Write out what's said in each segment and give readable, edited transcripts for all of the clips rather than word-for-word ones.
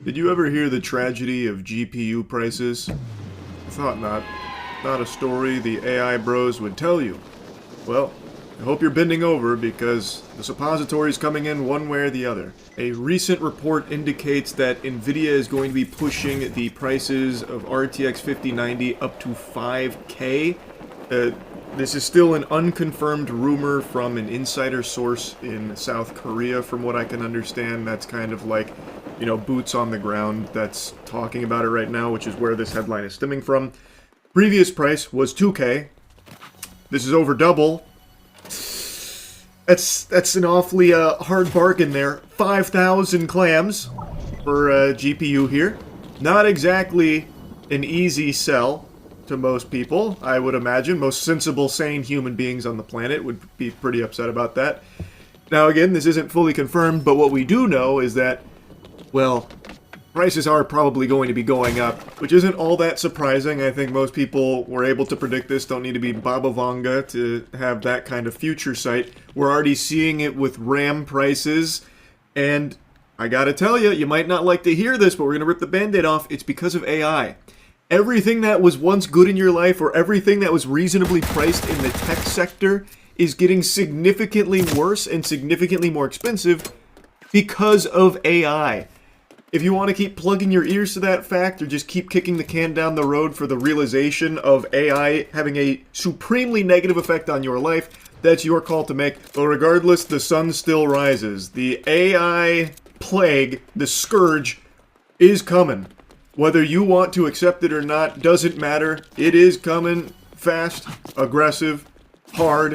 Did you ever hear the tragedy of GPU prices? I thought not. Not a story the AI bros would tell you. Well, I hope you're bending over because the suppository's coming in one way or the other. A recent report indicates that Nvidia is going to be pushing the prices of RTX 5090 up to 5K. This is still an unconfirmed rumor from an insider source in South Korea, from what I can understand. That's kind of like, you know, boots on the ground that's talking about it right now, which is where this headline is stemming from. Previous price was 2K. This is over double. That's an awfully hard bargain there. 5,000 clams for GPU here. Not exactly an easy sell to most people, I would imagine. Most sensible, sane human beings on the planet would be pretty upset about that. Now again, this isn't fully confirmed, but what we do know is that, well, prices are probably going to be going up, which isn't all that surprising. I think most people were able to predict this. Don't need to be Baba Vanga to have that kind of future sight. We're already seeing it with RAM prices, and I gotta tell you, you might not like to hear this, but we're gonna rip the band-aid off. It's because of AI. Everything that was once good in your life, or everything that was reasonably priced in the tech sector, is getting significantly worse and significantly more expensive because of AI. If you want to keep plugging your ears to that fact, or just keep kicking the can down the road for the realization of AI having a supremely negative effect on your life, that's your call to make. But regardless, the sun still rises. The AI plague, the scourge, is coming. Whether you want to accept it or not, doesn't matter. It is coming fast, aggressive, hard,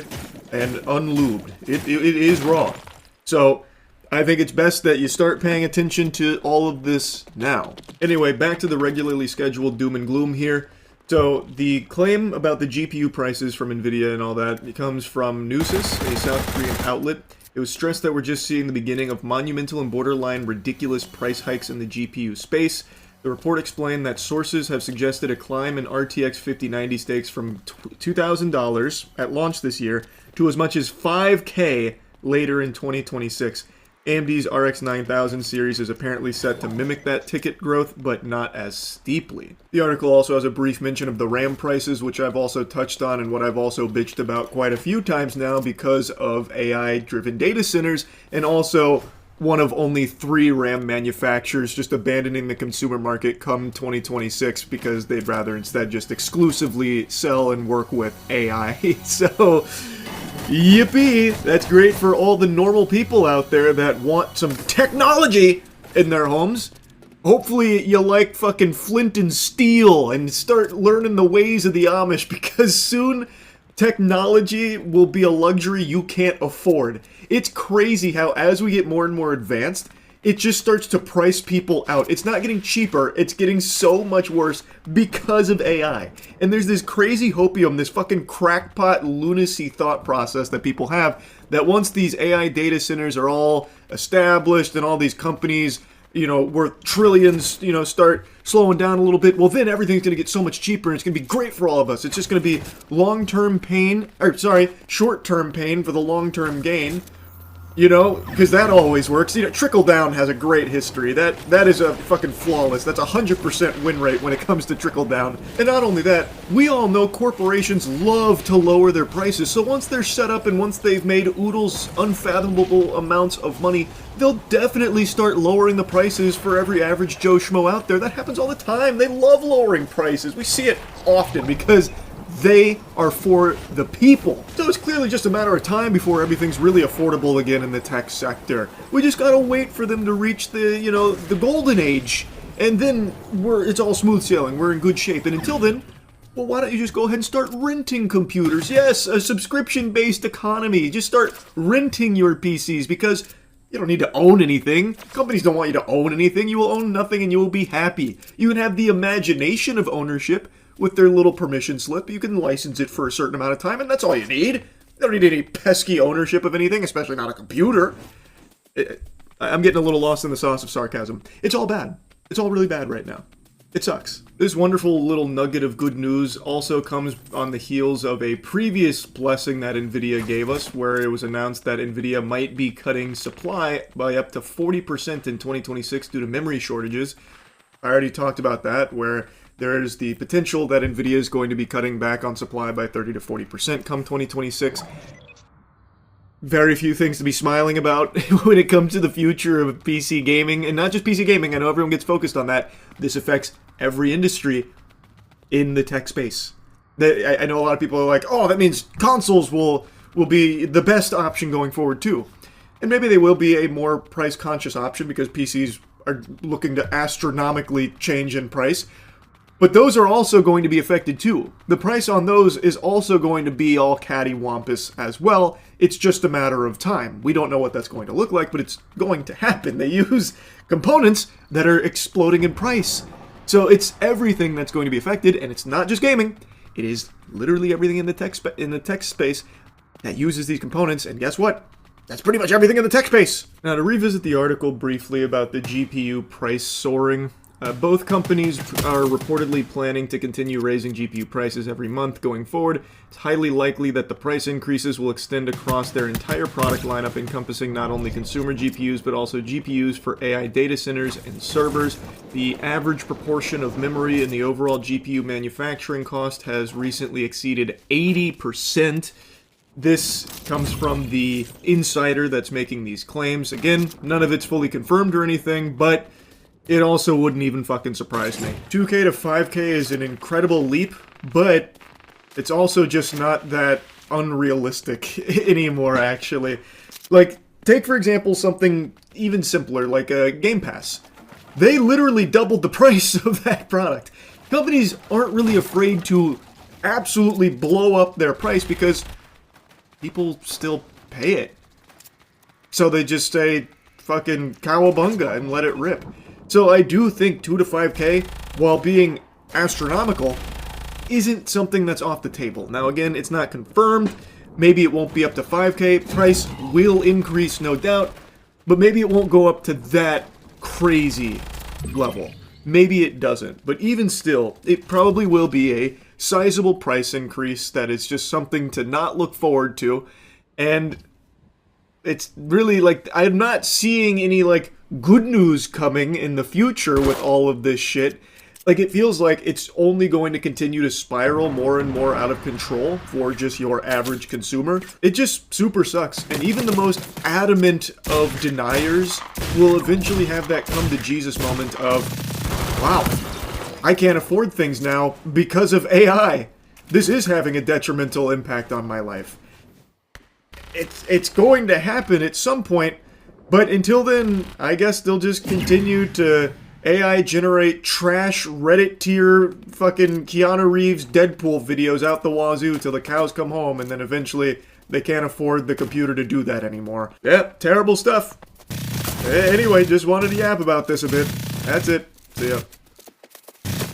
and unlubed. It is wrong. So I think it's best that you start paying attention to all of this now. Anyway, back to the regularly scheduled doom and gloom here. So the claim about the GPU prices from Nvidia and all that, it comes from Newsys, a South Korean outlet. It was stressed that we're just seeing the beginning of monumental and borderline ridiculous price hikes in the GPU space. The report explained that sources have suggested a climb in RTX 5090 stakes from $2,000 at launch this year to as much as $5K later in 2026. AMD's RX 9000 series is apparently set to mimic that ticket growth, but not as steeply. The article also has a brief mention of the RAM prices, which I've also touched on and what I've also bitched about quite a few times now because of AI-driven data centers, and also one of only 3 RAM manufacturers just abandoning the consumer market come 2026 because they'd rather instead just exclusively sell and work with AI. So, yippee! That's great for all the normal people out there that want some technology in their homes. Hopefully you like fucking flint and steel and start learning the ways of the Amish, because soon technology will be a luxury you can't afford. It's crazy how as we get more and more advanced, it just starts to price people out. It's not getting cheaper, it's getting so much worse because of AI. And there's this crazy hopium, this fucking crackpot lunacy thought process that people have, that once these AI data centers are all established and all these companies, you know, worth trillions, you know, start slowing down a little bit, well then everything's going to get so much cheaper and it's going to be great for all of us. It's just going to be long-term pain, or sorry, short-term pain for the long-term gain. You know, because that always works. You know, trickle down has a great history. That is a fucking flawless. That's 100% win rate when it comes to trickle down. And not only that, we all know corporations love to lower their prices. So once they're set up and once they've made oodles unfathomable amounts of money, they'll definitely start lowering the prices for every average Joe Schmo out there. That happens all the time. They love lowering prices. We see it often because they are for the people. So it's clearly just a matter of time before everything's really affordable again in the tech sector. We just gotta wait for them to reach the, you know, the golden age. And then it's all smooth sailing. We're in good shape. And until then, well, why don't you just go ahead and start renting computers? Yes, a subscription-based economy. Just start renting your PCs because you don't need to own anything. Companies don't want you to own anything. You will own nothing and you will be happy. You can have the imagination of ownership with their little permission slip. You can license it for a certain amount of time, and that's all you need. You don't need any pesky ownership of anything, especially not a computer. I'm getting a little lost in the sauce of sarcasm. It's all bad. It's all really bad right now. It sucks. This wonderful little nugget of good news also comes on the heels of a previous blessing that NVIDIA gave us, where it was announced that NVIDIA might be cutting supply by up to 40% in 2026 due to memory shortages. I already talked about that, where there is the potential that NVIDIA is going to be cutting back on supply by 30 to 40% come 2026. Very few things to be smiling about when it comes to the future of PC gaming, and not just PC gaming. I know everyone gets focused on that. This affects every industry in the tech space. I know a lot of people are like, oh, that means consoles will be the best option going forward too. And maybe they will be a more price-conscious option because PCs are looking to astronomically change in price. But those are also going to be affected too. The price on those is also going to be all cattywampus as well. It's just a matter of time. We don't know what that's going to look like, but it's going to happen. They use components that are exploding in price. So it's everything that's going to be affected, and it's not just gaming. It is literally everything in the tech space that uses these components, and guess what? That's pretty much everything in the tech space. Now, to revisit the article briefly about the GPU price soaring, both companies are reportedly planning to continue raising GPU prices every month going forward. It's highly likely that the price increases will extend across their entire product lineup, encompassing not only consumer GPUs, but also GPUs for AI data centers and servers. The average proportion of memory in the overall GPU manufacturing cost has recently exceeded 80%. This comes from the insider that's making these claims. Again, none of it's fully confirmed or anything, but it also wouldn't even fucking surprise me. 2K to 5K is an incredible leap, but it's also just not that unrealistic anymore, actually. Like, take for example something even simpler, like a Game Pass. They literally doubled the price of that product. Companies aren't really afraid to absolutely blow up their price because people still pay it. So they just say, fucking cowabunga and let it rip. So I do think 2 to 5K, while being astronomical, isn't something that's off the table. Now again, it's not confirmed. Maybe it won't be up to 5K. Price will increase, no doubt. But maybe it won't go up to that crazy level. Maybe it doesn't. But even still, it probably will be a sizable price increase that is just something to not look forward to. And it's really like, I'm not seeing any like good news coming in the future with all of this shit. Like, it feels like it's only going to continue to spiral more and more out of control for just your average consumer. It just super sucks. And even the most adamant of deniers will eventually have that come to Jesus moment of, wow, I can't afford things now because of AI. This is having a detrimental impact on my life. It's going to happen at some point, but until then, I guess they'll just continue to AI generate trash Reddit tier fucking Keanu Reeves Deadpool videos out the wazoo till the cows come home, and then eventually they can't afford the computer to do that anymore. Yep, terrible stuff. Anyway, just wanted to yap about this a bit. That's it. See ya.